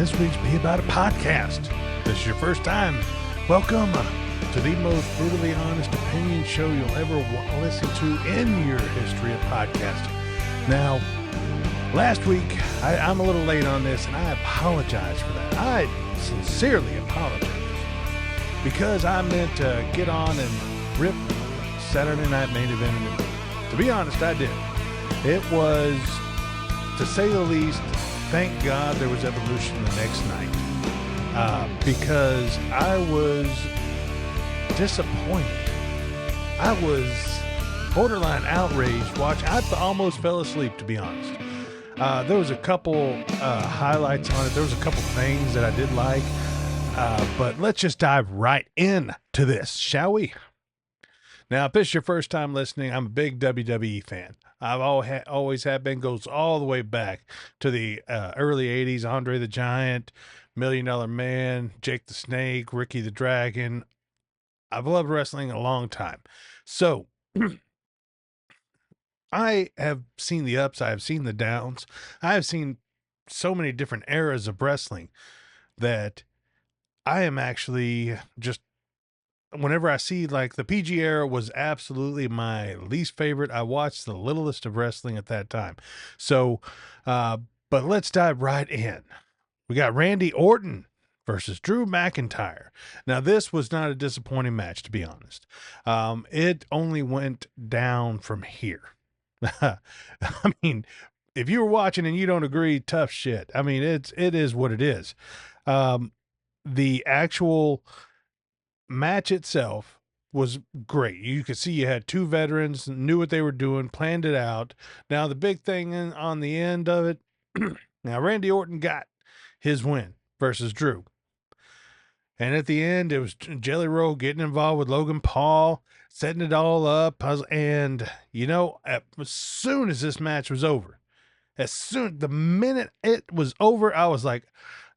this week's Be About a Podcast. If this is your first time, welcome to the most brutally honest opinion show you'll ever listen to in your history of podcasting. Now, last week, I'm a little late on this, and I apologize for that. I sincerely apologize because I meant to get on and rip Saturday Night Main Event in the middle. To be honest, I did. It was, to say the least, thank God there was Evolution the next night, because I was disappointed. I was borderline outraged watching. I almost fell asleep, to be honest. There was a couple highlights on it. There was a couple things that I did like, but let's just dive right into this, shall we? Now, if this is your first time listening, I'm a big WWE fan. I've always have been. Goes all the way back to the early 80s. Andre the Giant, $1 Million Man, Jake the Snake, Ricky the Dragon. I've loved wrestling a long time. So I have seen the ups. I have seen the downs. I have seen so many different eras of wrestling that I am actually just, whenever I see, like, the PG era was absolutely my least favorite. I watched the littlest of wrestling at that time. So, but let's dive right in. We got Randy Orton versus Drew McIntyre. Now, this was not a disappointing match, to be honest. It only went down from here. I mean, if you were watching and you don't agree, tough shit. I mean, it is what it is. The actual match itself was great. You could see you had two veterans, knew what they were doing, planned it out. Now, the big thing on the end of it, now Randy Orton got his win versus Drew. And at the end, it was Jelly Roll getting involved with Logan Paul, setting it all up. And, you know, as soon as this match was over, the minute it was over, I was like,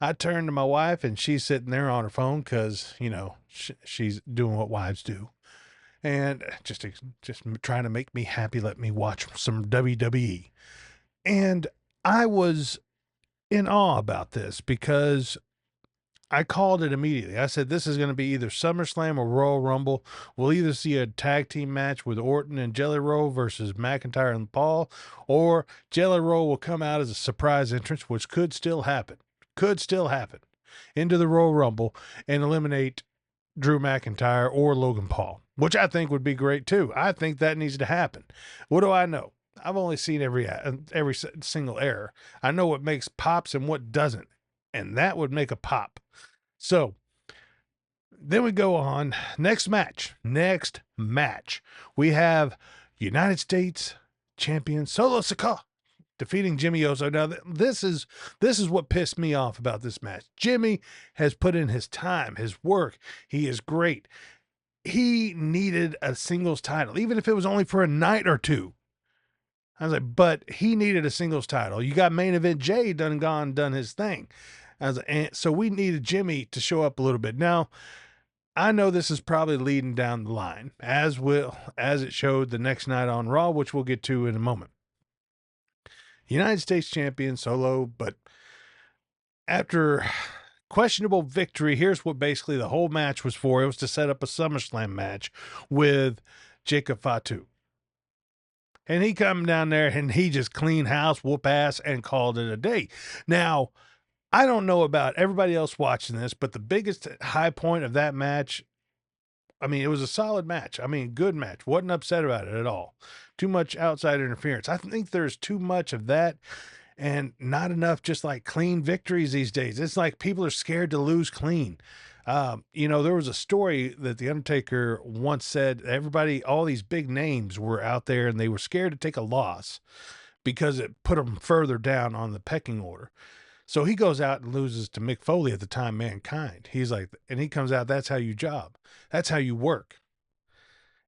I turned to my wife, and she's sitting there on her phone because, you know, she's doing what wives do. And just trying to make me happy, let me watch some WWE. And I was in awe about this because I called it immediately. I said, this is going to be either SummerSlam or Royal Rumble. We'll either see a tag team match with Orton and Jelly Roll versus McIntyre and Paul, or Jelly Roll will come out as a surprise entrance, which could still happen, into the Royal Rumble and eliminate Drew McIntyre or Logan Paul, which I think would be great too. I think that needs to happen. What do I know? I've only seen every single error. I know what makes pops and what doesn't, and that would make a pop. So then we go on. Next match. We have United States champion Solo Sikoa defeating Jimmy Uso. Now, this is what pissed me off about this match. Jimmy has put in his time, his work. He is great. He needed a singles title, even if it was only for a night or two. I was like, but he needed a singles title. You got Main Event Jay done his thing. So we needed Jimmy to show up a little bit. Now, I know this is probably leading down the line, as it showed the next night on Raw, which we'll get to in a moment. United States champion Solo, but after questionable victory, here's what basically the whole match was for. It was to set up a SummerSlam match with Jacob Fatu. And he come down there and he just clean house, whoop ass, and called it a day. Now, I don't know about everybody else watching this, but the biggest high point of that match, I mean, it was a solid match. I mean, good match. Wasn't upset about it at all. Too much outside interference. I think there's too much of that and not enough just like clean victories these days. It's like people are scared to lose clean. You know, there was a story that The Undertaker once said all these big names were out there and they were scared to take a loss because it put them further down on the pecking order. So he goes out and loses to Mick Foley, at the time Mankind. He's like, and he comes out, that's how you job. That's how you work.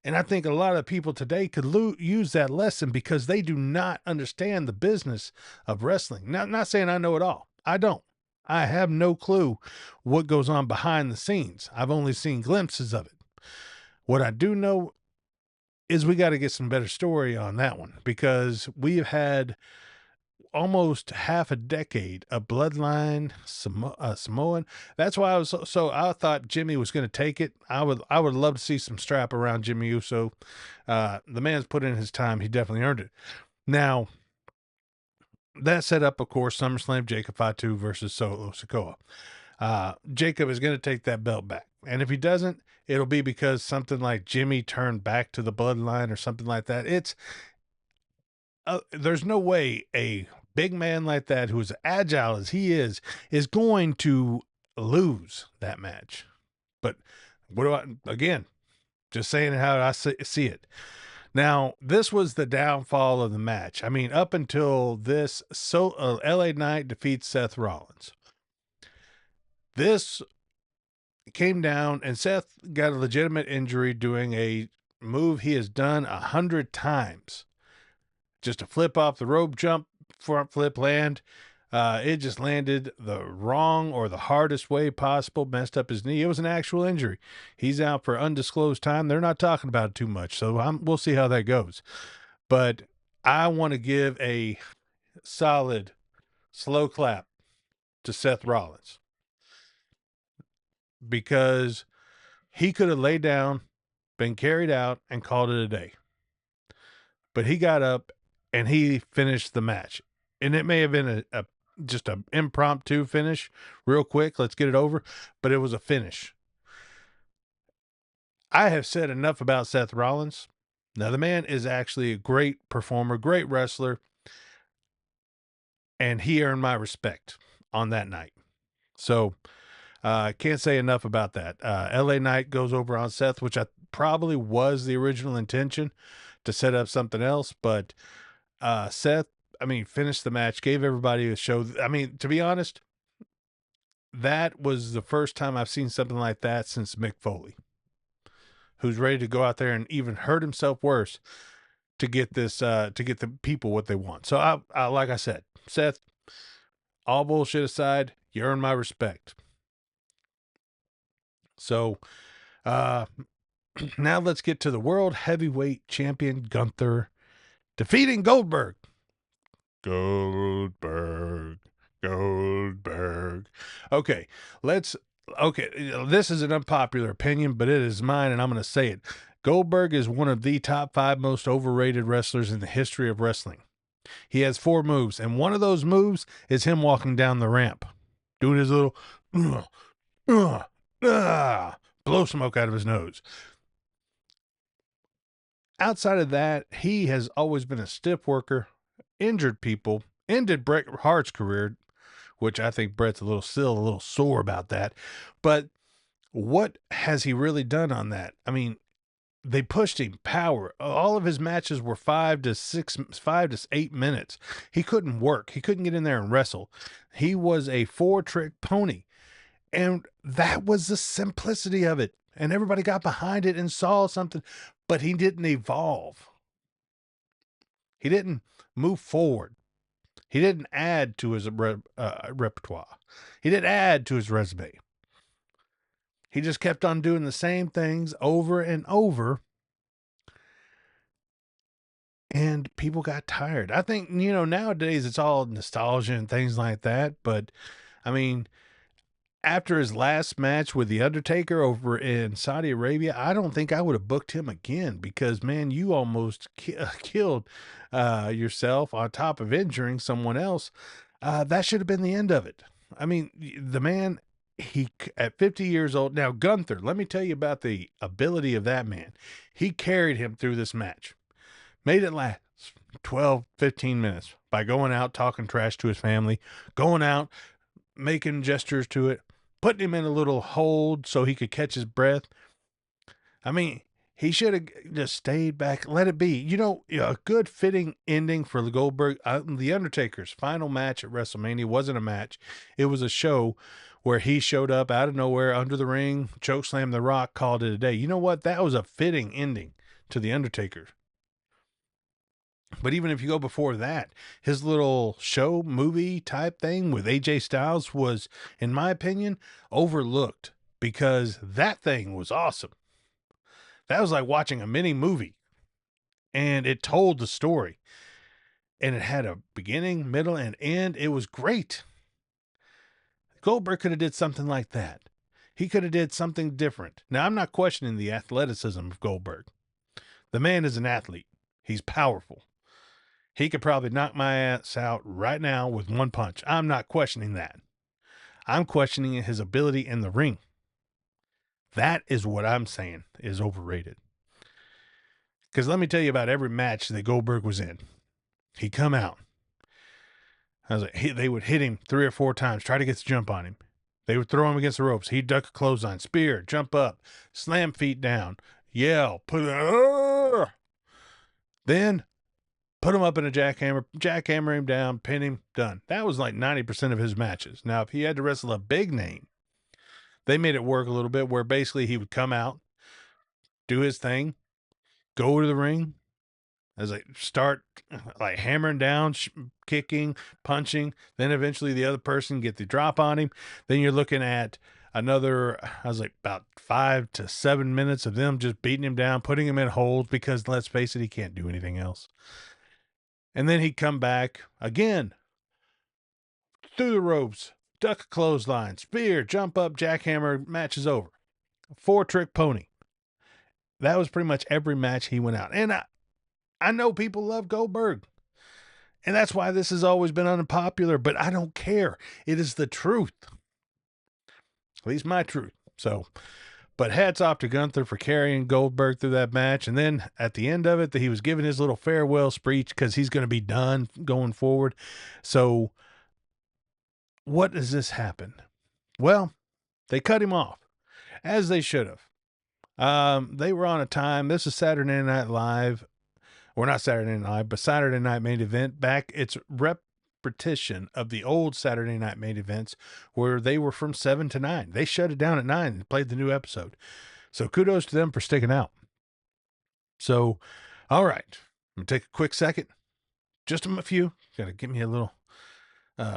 And I think a lot of people today could use that lesson because they do not understand the business of wrestling. Now, not saying I know it all. I don't. I have no clue what goes on behind the scenes. I've only seen glimpses of it. What I do know is we got to get some better story on that one because we have had almost half a decade, a bloodline Samoan. That's why I was I thought Jimmy was going to take it. I would love to see some strap around Jimmy Uso. The man's put in his time. He definitely earned it. Now, that set up, of course, SummerSlam Jacob Fatu versus Solo Sikoa. Jacob is going to take that belt back. And if he doesn't, it'll be because something like Jimmy turned back to the bloodline or something like that. There's no way a big man like that, who is agile as he is going to lose that match. But what do again, just saying how I see it. Now, this was the downfall of the match. I mean, up until this, LA Knight defeats Seth Rollins. This came down, and Seth got a legitimate injury doing a move he has done 100 times. Just a flip off the rope, jump, front flip, land. It just landed the wrong or the hardest way possible, messed up his knee. It was an actual injury. He's out for undisclosed time. They're not talking about it too much, so we'll see how that goes. But I want to give a solid, slow clap to Seth Rollins, because he could have laid down, been carried out, and called it a day. But he got up and he finished the match. And it may have been just an impromptu finish, real quick, let's get it over, but it was a finish. I have said enough about Seth Rollins. Now, the man is actually a great performer, great wrestler, and he earned my respect on that night. So, can't say enough about that. LA Knight goes over on Seth, which I probably was the original intention to set up something else, but Seth, I mean, finished the match, gave everybody a show. I mean, to be honest, that was the first time I've seen something like that since Mick Foley, who's ready to go out there and even hurt himself worse to get this, to get the people what they want. So I like I said, Seth, all bullshit aside, you earn my respect. So, now let's get to the World Heavyweight Champion Gunther defeating Goldberg. Goldberg. Okay, this is an unpopular opinion, but it is mine, and I'm going to say it. Goldberg is one of the top 5 most overrated wrestlers in the history of wrestling. He has 4 moves, and one of those moves is him walking down the ramp, doing his little blow smoke out of his nose. Outside of that, he has always been a stiff worker, injured people, ended Bret Hart's career, which I think Bret's a little sore about that. But what has he really done on that? I mean, they pushed him power. All of his matches were 5 to 8 minutes. He couldn't work. He couldn't get in there and wrestle. He was a 4-trick pony. And that was the simplicity of it. And everybody got behind it and saw something, but he didn't evolve. He didn't move forward. He didn't add to his repertoire. He didn't add to his resume. He just kept on doing the same things over and over. And people got tired. I think, nowadays it's all nostalgia and things like that. But, I mean, after his last match with The Undertaker over in Saudi Arabia, I don't think I would have booked him again, because, man, you almost killed yourself on top of injuring someone else. That should have been the end of it. I mean, the man, at 50 years old, now Gunther, let me tell you about the ability of that man. He carried him through this match, made it last 12, 15 minutes by going out, talking trash to his family, going out, making gestures to it, putting him in a little hold so he could catch his breath. I mean, he should have just stayed back, let it be. A good fitting ending for Goldberg. The Undertaker's final match at WrestleMania wasn't a match. It was a show where he showed up out of nowhere under the ring, chokeslammed The Rock, called it a day. You know what? That was a fitting ending to The Undertaker. But even if you go before that, his little show movie type thing with AJ Styles was, in my opinion, overlooked, because that thing was awesome. That was like watching a mini movie, and it told the story. and it had a beginning, middle, and end. It was great. Goldberg could have did something like that. He could have did something different. Now, I'm not questioning the athleticism of Goldberg. The man is an athlete. He's powerful. He could probably knock my ass out right now with one punch. I'm not questioning that. I'm questioning his ability in the ring. That is what I'm saying is overrated. Because let me tell you about every match that Goldberg was in. He'd come out. I was like, they would hit him 3 or 4 times, try to get the jump on him. They would throw him against the ropes. He'd duck a clothesline, spear, jump up, slam feet down, yell, put it, then put him up in a jackhammer him down, pin him, done. That was like 90% of his matches. Now, if he had to wrestle a big name, they made it work a little bit where basically he would come out, do his thing, go to the ring, as they start like hammering down, kicking, punching. Then eventually the other person get the drop on him. Then you're looking at another, I was like about 5 to 7 minutes of them just beating him down, putting him in holds because let's face it, he can't do anything else. And then he'd come back again through the ropes, duck a clothesline, spear, jump up, jackhammer, match is over. 4-trick pony. That was pretty much every match he went out. And I know people love Goldberg. And that's why this has always been unpopular, but I don't care. It is the truth. At least my truth. So, but hats off to Gunther for carrying Goldberg through that match. And then at the end of it, that he was giving his little farewell speech because he's going to be done going forward. So, what does this happen? Well, they cut him off, as they should have. They were on a time. This is Saturday Night Live. Or not Saturday Night Live, but Saturday Night Main Event. Back, it's repetition of the old Saturday Night Main Events where they were from 7 to 9. They shut it down at 9 and played the new episode. So kudos to them for sticking out. So, all right. I'm going to take a quick second. Just a few. Got to give me a little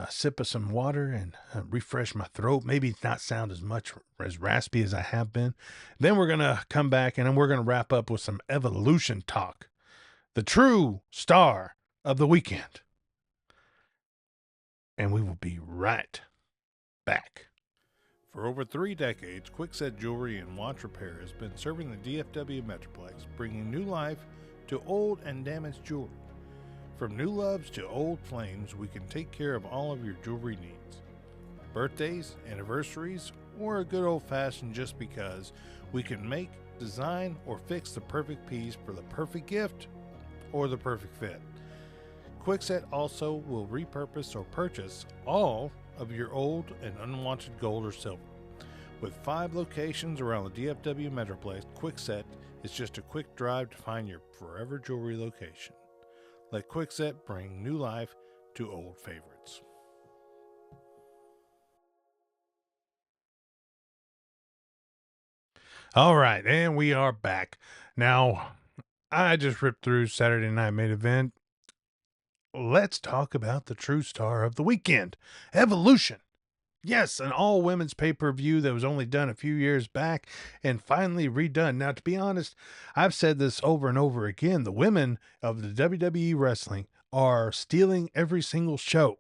sip of some water and refresh my throat. Maybe not sound as much as raspy as I have been. Then we're going to come back and then we're going to wrap up with some Evolution talk. The true star of the weekend. And we will be right back. For over 3 decades, Kwikset Jewelry and Watch Repair has been serving the DFW Metroplex, bringing new life to old and damaged jewelry. From new loves to old flames, we can take care of all of your jewelry needs. Birthdays, anniversaries, or a good old-fashioned just because, we can make, design, or fix the perfect piece for the perfect gift or the perfect fit. Kwikset also will repurpose or purchase all of your old and unwanted gold or silver. With 5 locations around the DFW Metroplex, Kwikset is just a quick drive to find your forever jewelry location. Let Kwikset bring new life to old favorites. All right, and we are back. Now, I just ripped through Saturday Night Main Event. Let's talk about the true star of the weekend, Evolution. Yes, an all-women's pay-per-view that was only done a few years back and finally redone. Now, to be honest, I've said this over and over again. The women of the WWE wrestling are stealing every single show.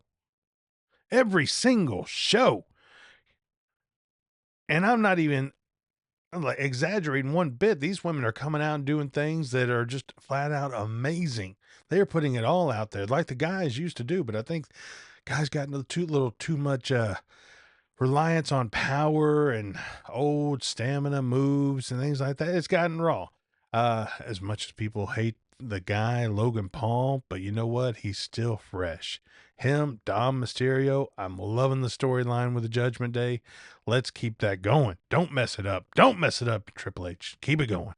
Every single show. And I'm not even like exaggerating one bit. These women are coming out and doing things that are just flat out amazing. They are putting it all out there like the guys used to do, but I think guys got a little too much reliance on power and old stamina moves and things like that. It's gotten raw. As much as people hate the guy Logan Paul, but you know what? He's still fresh. Him, Dom Mysterio, I'm loving the storyline with the Judgment Day. Let's keep that going. Don't mess it up. Don't mess it up, Triple H. Keep it going.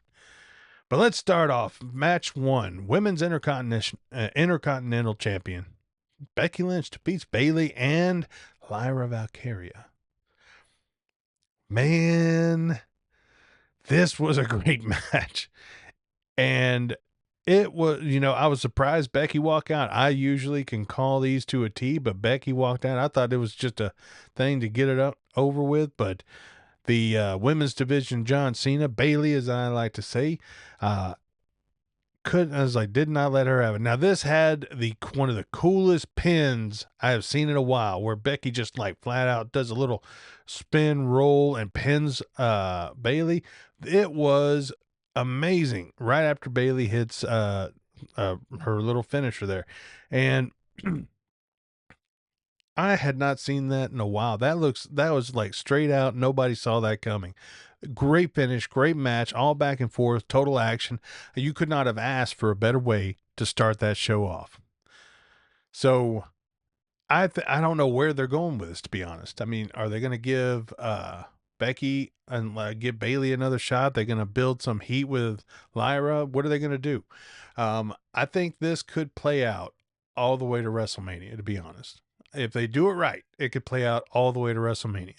But let's start off. Match 1. Women's Intercontinental Champion. Becky Lynch defeats Bayley and Lyra Valkyria. Man, this was a great match. And it was, I was surprised Becky walked out. I usually can call these to a T, but Becky walked out. I thought it was just a thing to get it over with. But the women's division, John Cena, Bayley, as I like to say, couldn't. I was like, did not let her have it. Now this had the one of the coolest pins I have seen in a while, where Becky just like flat out does a little spin roll and pins Bailey. It was amazing. Right after Bailey hits her little finisher there, and I had not seen that in a while. That was like straight out. Nobody saw that coming. Great finish, great match, all back and forth, total action. You could not have asked for a better way to start that show off. So I don't know where they're going with this, to be honest. I mean, are they going to give Becky and give Bailey another shot? They're going to build some heat with Lyra. What are they going to do? I think this could play out all the way to WrestleMania, to be honest. If they do it right, it could play out all the way to WrestleMania.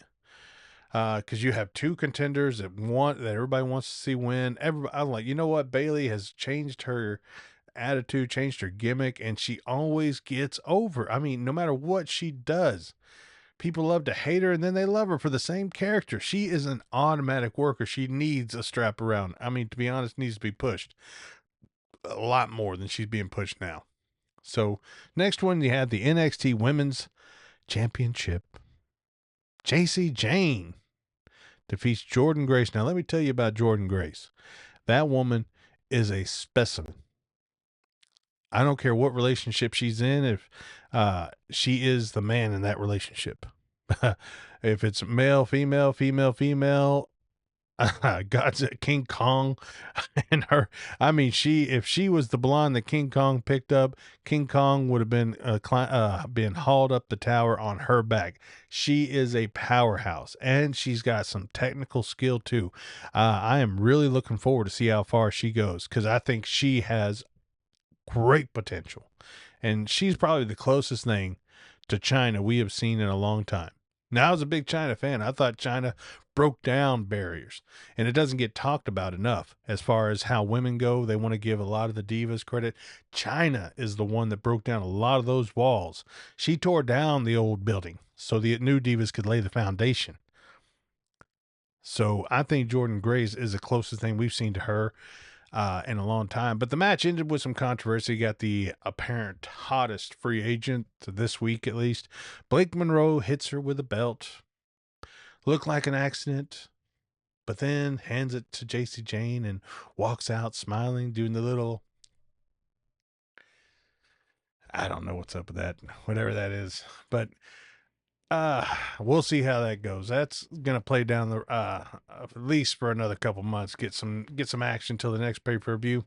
Because you have two contenders that everybody wants to see win. Everybody, I'm like, you know what? Bailey has changed her attitude, changed her gimmick, and she always gets over. I mean, no matter what she does, people love to hate her, and then they love her for the same character. She is an automatic worker. She needs a strap around. I mean, to be honest, needs to be pushed a lot more than she's being pushed now. So next one, you had the NXT Women's Championship. JC Jane defeats Jordan Grace. Now, let me tell you about Jordan Grace. That woman is a specimen. I don't care what relationship she's in, if she is the man in that relationship. If it's male, female, female, female, God's King Kong and her. I mean, if she was the blonde that King Kong picked up, King Kong would have been hauled up the tower on her back. She is a powerhouse, and she's got some technical skill too. I am really looking forward to see how far she goes, because I think she has great potential, and she's probably the closest thing to China we have seen in a long time. Now, I was a big China fan. I thought China broke down barriers, and it doesn't get talked about enough as far as how women go. They want to give a lot of the divas credit. China is the one that broke down a lot of those walls. She tore down the old building so the new divas could lay the foundation. So I think Jordan Grace is the closest thing we've seen to her in a long time. But the match ended with some controversy. You got the apparent hottest free agent this week, at least. Blake Monroe hits her with a belt. Looked like an accident, but then hands it to JC Jane and walks out smiling, doing the little, I don't know what's up with that, whatever that is. But we'll see how that goes. That's gonna play down the at least for another couple months. Get some action till the next pay-per-view.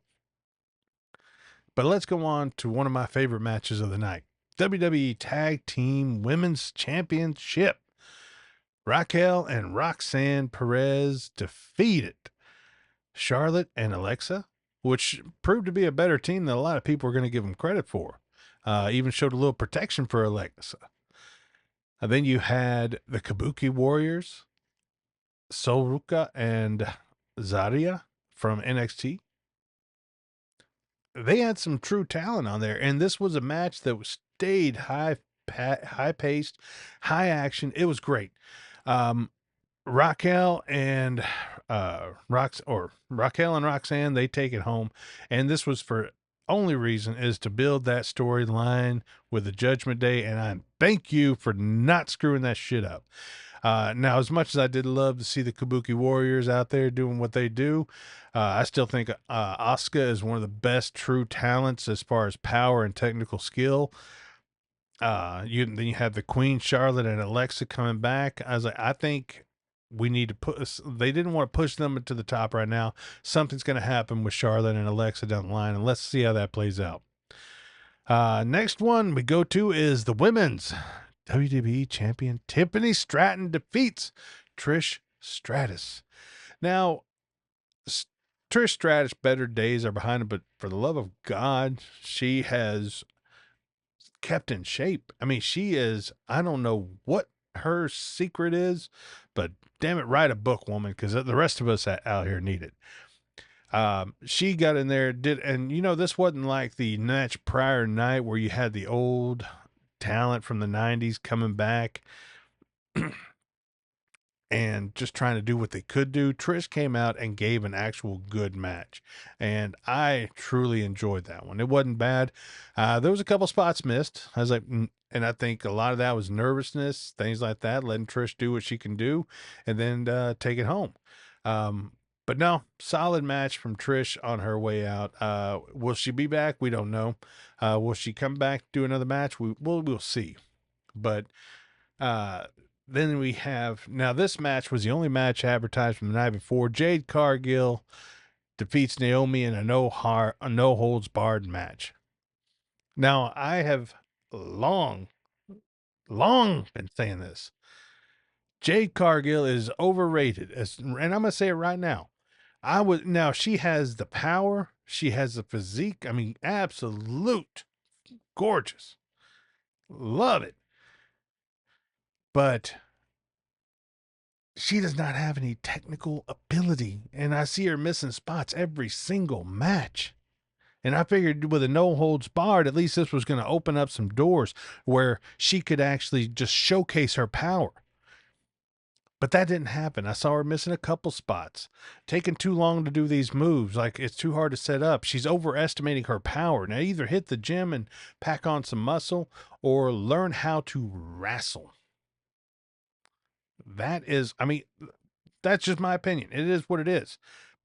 But let's go on to one of my favorite matches of the night. WWE Tag Team Women's Championship. Raquel and Roxanne Perez defeated Charlotte and Alexa, which proved to be a better team than a lot of people were going to give them credit for. Even showed a little protection for Alexa. And then you had the Kabuki Warriors, Soruka and Zaria from NXT. They had some true talent on there, and this was a match that stayed high paced, high action. It was great. Raquel and Raquel and Roxanne, they take it home, and this was for only reason is to build that storyline with the Judgment Day, and I thank you for not screwing that shit up. Now, as much as I did love to see the Kabuki Warriors out there doing what they do, I still think Asuka is one of the best true talents as far as power and technical skill. Then you have the Queen Charlotte and Alexa coming back. I was like, I think we need to put. They didn't want to push them to the top right now. Something's going to happen with Charlotte and Alexa down the line, and let's see how that plays out. Next one we go to is the women's WWE champion Tiffany Stratton defeats Trish Stratus. Now, Trish Stratus' better days are behind her, but for the love of God, she has kept in shape. I mean, she is, I don't know what her secret is, but damn it, write a book, woman, because the rest of us out here need it. She got in there, and this wasn't like the match prior night where you had the old talent from the 90s coming back. and just trying to do what they could do. Trish came out and gave an actual good match, and I truly enjoyed that one. It wasn't bad. There was a couple spots missed. I was like, and I think a lot of that was nervousness, things like that, letting Trish do what she can do, and then take it home. Um, but no, solid match from Trish on her way out. Will she be back? We don't know. Will she come back do another match? We'll see. But uh, then we have now this match was the only match advertised from the night before. Jade Cargill defeats Naomi in a no holds barred match. Now I have long, long been saying this. Jade Cargill is overrated, and I'm gonna say it right now. I would now she has the power, she has the physique. I mean, absolute gorgeous, love it, but she does not have any technical ability, and I see her missing spots every single match. And I figured with a no holds barred, at least this was going to open up some doors where she could actually just showcase her power. But that didn't happen. I saw her missing a couple spots, taking too long to do these moves. Like it's too hard to set up. She's overestimating her power. Now, either hit the gym and pack on some muscle or learn how to wrestle. That is, I mean, that's just my opinion. It is what it is.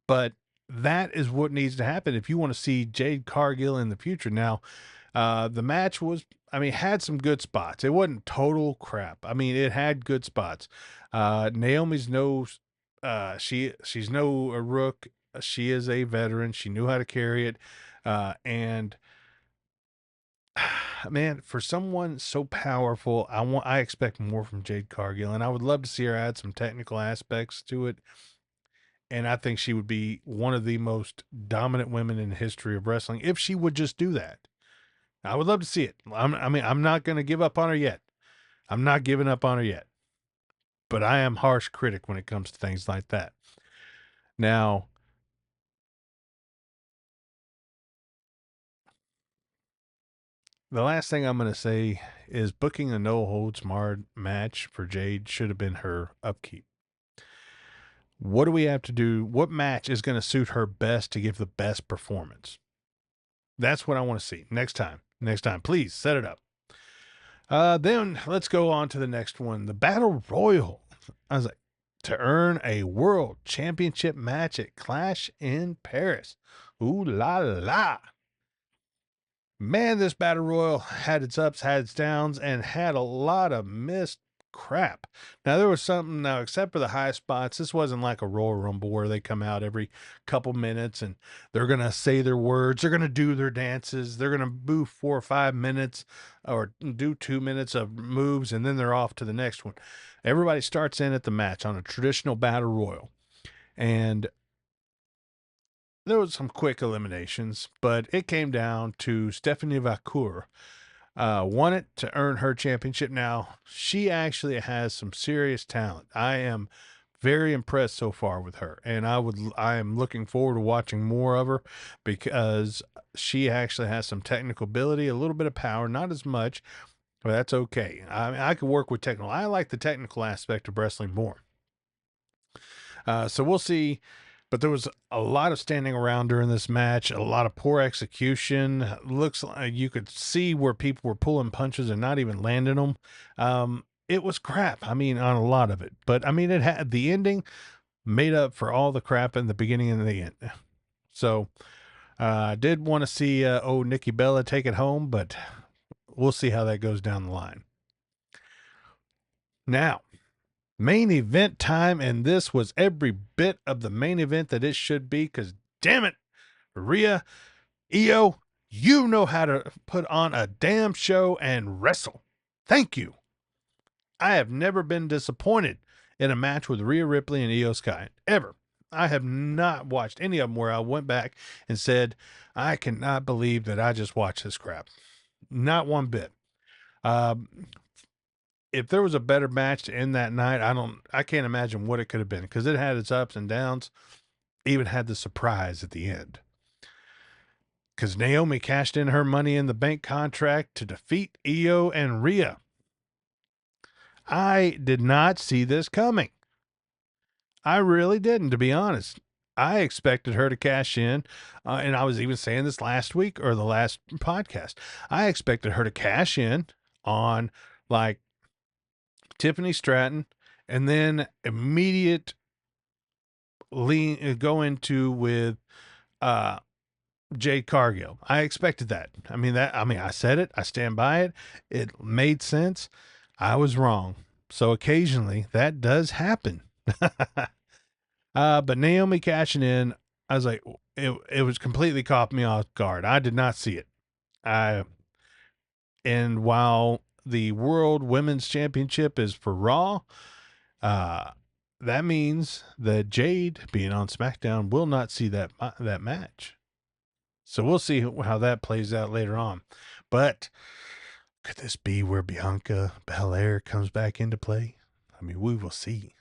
But that is what needs to happen if you want to see Jade Cargill in the future. Now, the match was, I mean, had some good spots. It wasn't total crap. I mean, it had good spots. Naomi's no, she's no a rook. She is a veteran. She knew how to carry it, and man, for someone so powerful, I expect more from Jade Cargill, and I would love to see her add some technical aspects to it. And I think she would be one of the most dominant women in the history of wrestling if she would just do that. I would love to see it. I'm not going to give up on her yet. I'm not giving up on her yet. But I am harsh critic when it comes to things like that. Now, the last thing I'm going to say is booking a no holds barred match for Jade should have been her upkeep. What do we have to do? What match is going to suit her best to give the best performance? That's what I want to see next time. Next time, please set it up. Then let's go on to the next one, the Battle Royal. I was like, to earn a world championship match at Clash in Paris. Ooh la la. Man, this Battle Royal had its ups, had its downs, and had a lot of missed crap. Now, there was something, now, except for the high spots, this wasn't like a Royal Rumble where they come out every couple minutes and they're going to say their words, they're going to do their dances, they're going to boo 4 or 5 minutes or do 2 minutes of moves, and then they're off to the next one. Everybody starts in at the match on a traditional Battle Royal. And there was some quick eliminations, but it came down to Stephanie Vacour won it to earn her championship. Now, she actually has some serious talent. I am very impressed so far with her, and I am looking forward to watching more of her because she actually has some technical ability, a little bit of power, not as much, but that's okay. I mean, I can work with technical. I like the technical aspect of wrestling more. So we'll see. But there was a lot of standing around during this match, a lot of poor execution. Looks like you could see where people were pulling punches and not even landing them. It was crap. I mean, on a lot of it. But I mean, it had the ending made up for all the crap in the beginning and the end. So I did want to see Nikki Bella take it home, but we'll see how that goes down the line. Now, main event time, and this was every bit of the main event that it should be, because damn it, Rhea, Io, you know how to put on a damn show and wrestle. Thank you. I have never been disappointed in a match with Rhea Ripley and Io Sky, ever. I have not watched any of them where I went back and said, I cannot believe that I just watched this crap. Not one bit. Um, if there was a better match to end that night, I can't imagine what it could have been, because it had its ups and downs, even had the surprise at the end. Because Naomi cashed in her Money in the Bank contract to defeat Io and Rhea. I did not see this coming. I really didn't, to be honest. I expected her to cash in, and I was even saying this last week or the last podcast. I expected her to cash in on like Tiffany Stratton, and then immediate go into with uh Jade Cargill. I expected that. I said it, I stand by it. It made sense. I was wrong. So occasionally that does happen. But Naomi cashing in, I was like, it was completely caught me off guard. I did not see it. I and while the World Women's Championship is for Raw, uh, that means that Jade being on SmackDown will not see that match. So we'll see how that plays out later on. But could this be where Bianca Belair comes back into play? I mean, we will see.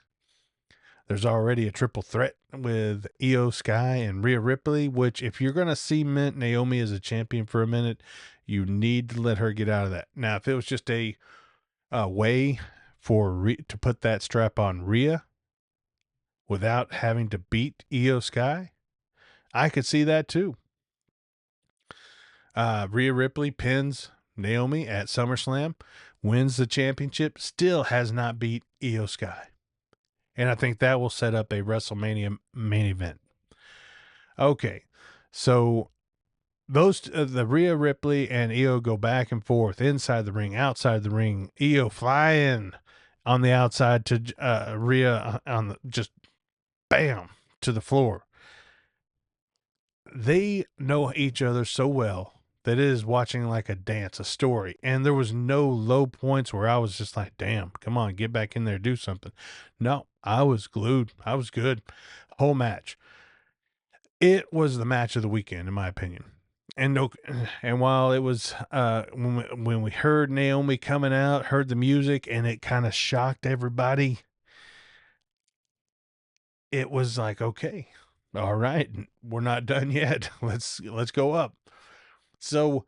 There's already a triple threat with Io Sky and Rhea Ripley, which, if you're going to cement Naomi as a champion for a minute, you need to let her get out of that. Now, if it was just a way to put that strap on Rhea without having to beat Io Sky, I could see that too. Rhea Ripley pins Naomi at SummerSlam, wins the championship, still has not beat Io Sky. And I think that will set up a WrestleMania main event. Okay, so the Rhea Ripley and Io go back and forth inside the ring, outside the ring. Io flying on the outside to Rhea on just bam to the floor. They know each other so well that it is watching like a dance, a story. And there was no low points where I was just like, damn, come on, get back in there, do something. No, I was glued. I was good. Whole match. It was the match of the weekend, in my opinion. And no, and while it was when we heard Naomi coming out, heard the music, and it kind of shocked everybody, it was like, okay, all right, we're not done yet. Let's go up. So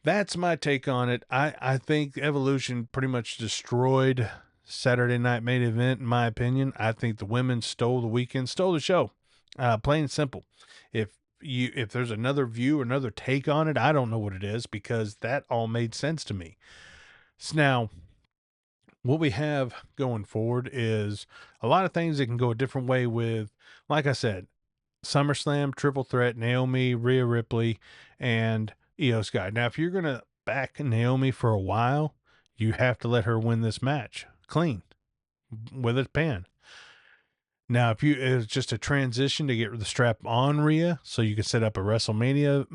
that's my take on it. I think Evolution pretty much destroyed Saturday Night Main Event, in my opinion. I think the women stole the weekend, stole the show. Plain and simple. If there's another view, another take on it, I don't know what it is, because that all made sense to me. So now, what we have going forward is a lot of things that can go a different way with, like I said, SummerSlam, Triple Threat, Naomi, Rhea Ripley, and Io Sky. Now, if you're going to back Naomi for a while, you have to let her win this match clean with a pan. Now, if it's just a transition to get the strap on Rhea, so you can set up a WrestleMania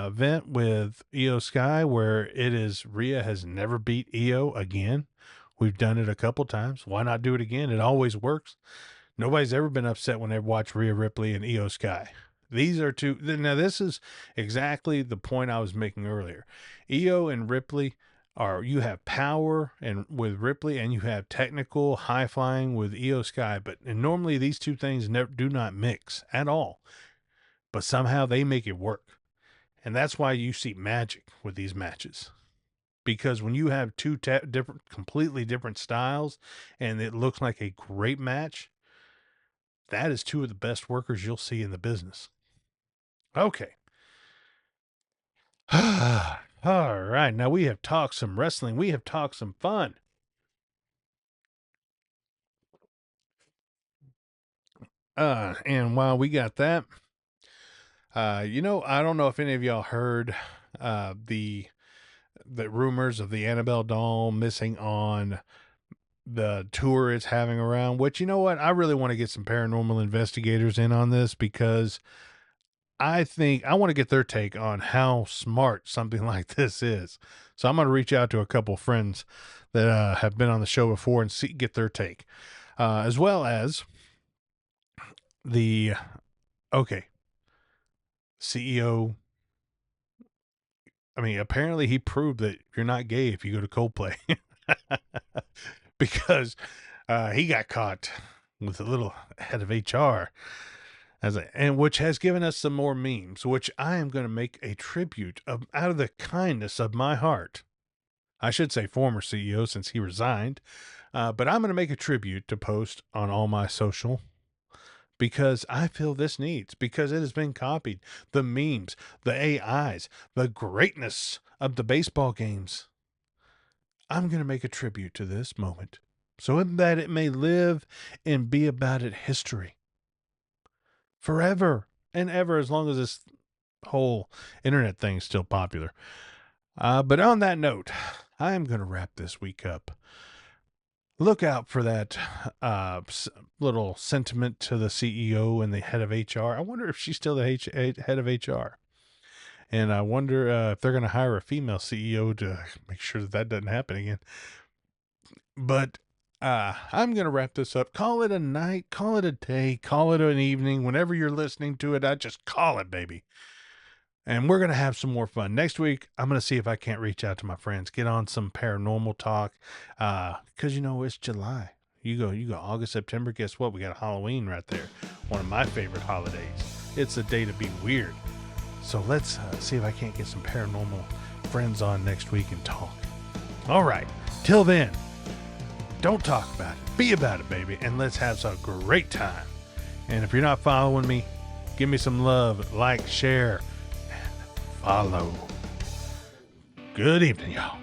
event with Io Sky where it is Rhea has never beat Io again. We've done it a couple times. Why not do it again? It always works. Nobody's ever been upset when they watch Rhea Ripley and Io Sky. These are two. Now, this is exactly the point I was making earlier. Io and Ripley you have power and with Ripley, and you have technical high flying with Io Sky. And normally these two things do not mix at all. But somehow they make it work. And that's why you see magic with these matches. Because when you have two completely different styles and it looks like a great match, that is two of the best workers you'll see in the business. Okay. All right. Now we have talked some wrestling. We have talked some fun. And while we got that, I don't know if any of y'all heard the rumors of the Annabelle doll missing on the tour it's having around, which, you know what? I really want to get some paranormal investigators in on this, because I think I want to get their take on how smart something like this is. So I'm going to reach out to a couple friends that have been on the show before and get their take, as well as the CEO. I mean, apparently he proved that you're not gay if you go to Coldplay, because he got caught with a little head of HR. And which has given us some more memes, which I am going to make a tribute out of the kindness of my heart. I should say former CEO, since he resigned, but I'm going to make a tribute to post on all my social because I feel this needs, because it has been copied. The memes, the AIs, the greatness of the baseball games. I'm going to make a tribute to this moment so that it may live and be about it history forever and ever, as long as this whole internet thing is still popular. But on that note, I'm going to wrap this week up. Look out for that little sentiment to the CEO and the head of HR. I wonder if she's still the head of HR. And I wonder if they're going to hire a female CEO to make sure that doesn't happen again. But I'm going to wrap this up. Call it a night, call it a day, call it an evening. Whenever you're listening to it, I just call it, baby. And we're going to have some more fun. Next week, I'm going to see if I can't reach out to my friends, get on some paranormal talk. Because, it's July. You go August, September. Guess what? We got Halloween right there. One of my favorite holidays. It's a day to be weird. So let's see if I can't get some paranormal friends on next week and talk. All right. Till then, don't talk about it. Be about it, baby. And let's have some great time. And if you're not following me, give me some love. Like, share, follow. Good evening, y'all.